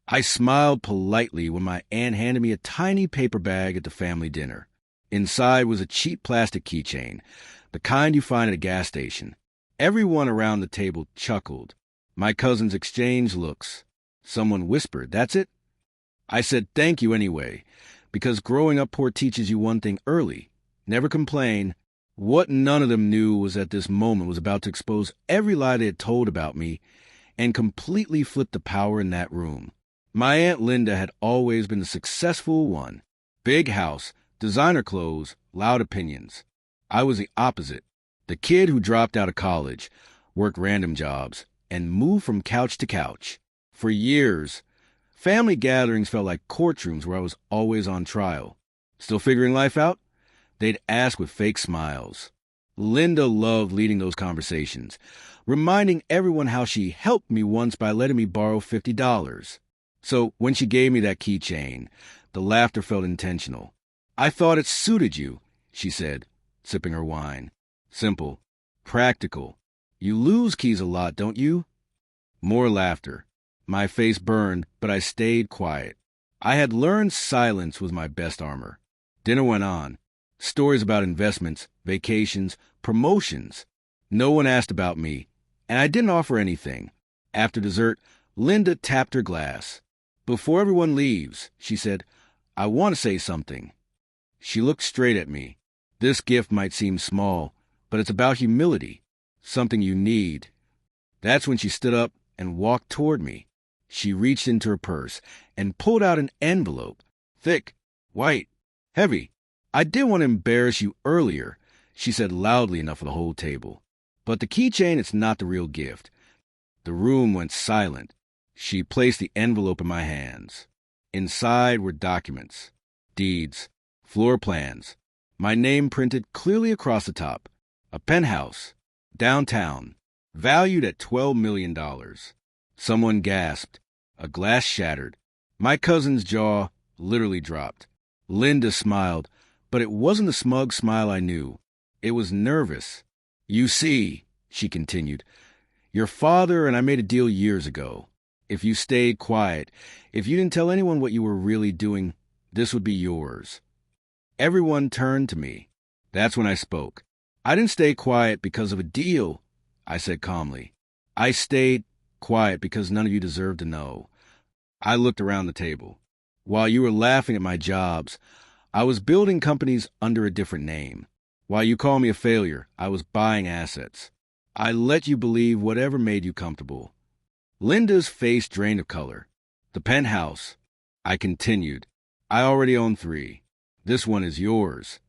I smiled politely when my aunt handed me a tiny paper bag at the family dinner. Inside was a cheap plastic keychain, the kind you find at a gas station. Everyone around the table chuckled. My cousins exchanged looks. Someone whispered, "That's it?" I said thank you anyway, because growing up poor teaches you one thing early: never complain. What none of them knew was that this moment was about to expose every lie they had told about me and completely flip the power in that room. My Aunt Linda had always been the successful one. Big house, designer clothes, loud opinions. I was the opposite. The kid who dropped out of college, worked random jobs, and moved from couch to couch. For years, family gatherings felt like courtrooms where I was always on trial. Still figuring life out? They'd ask with fake smiles. Linda loved leading those conversations, reminding everyone how she helped me once by letting me borrow $50. So when she gave me that keychain, the laughter felt intentional. "I thought it suited you," she said, sipping her wine. Simple. Practical. "You lose keys a lot, don't you?" More laughter. My face burned, but I stayed quiet. I had learned silence was my best armor. Dinner went on. Stories about investments, vacations, promotions. No one asked about me, and I didn't offer anything. After dessert, Linda tapped her glass. "Before everyone leaves," she said, "I want to say something." She looked straight at me. "This gift might seem small, but it's about humility, something you need." That's when she stood up and walked toward me. She reached into her purse and pulled out an envelope. Thick, white, heavy. "I didn't want to embarrass you earlier," she said loudly enough for the whole table. "But the keychain, it's not the real gift." The room went silent. She placed the envelope in my hands. Inside were documents, deeds, floor plans, my name printed clearly across the top. A penthouse, downtown, valued at $12 million. Someone gasped. A glass shattered. My cousin's jaw literally dropped. Linda smiled, but it wasn't the smug smile I knew. It was nervous. "You see," she continued, "your father and I made a deal years ago. If you stayed quiet, if you didn't tell anyone what you were really doing, this would be yours." Everyone turned to me. That's when I spoke. "I didn't stay quiet because of a deal," I said calmly. "I stayed quiet because none of you deserve to know." I looked around the table. While you were laughing at my jobs, I was building companies under a different name. While you call me a failure, I was buying assets. I let you believe whatever made you comfortable. Linda's face drained of color. "The penthouse," I continued. "I already own 3. This one is yours."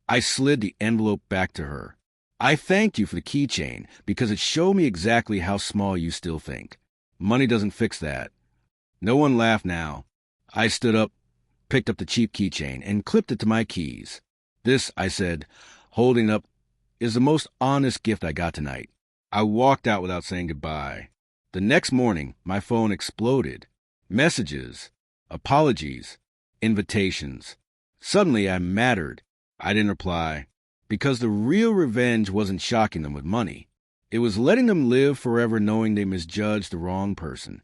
I slid the envelope back to her. "I thanked you for the keychain because it showed me exactly how small you still think. Money doesn't fix that." No one laughed now. I stood up, picked up the cheap keychain, and clipped it to my keys. "This," I said, holding it up, "is the most honest gift I got tonight." I walked out without saying goodbye. The next morning, my phone exploded. Messages, apologies, invitations. Suddenly, I mattered. I didn't reply, because the real revenge wasn't shocking them with money. It was letting them live forever knowing they misjudged the wrong person.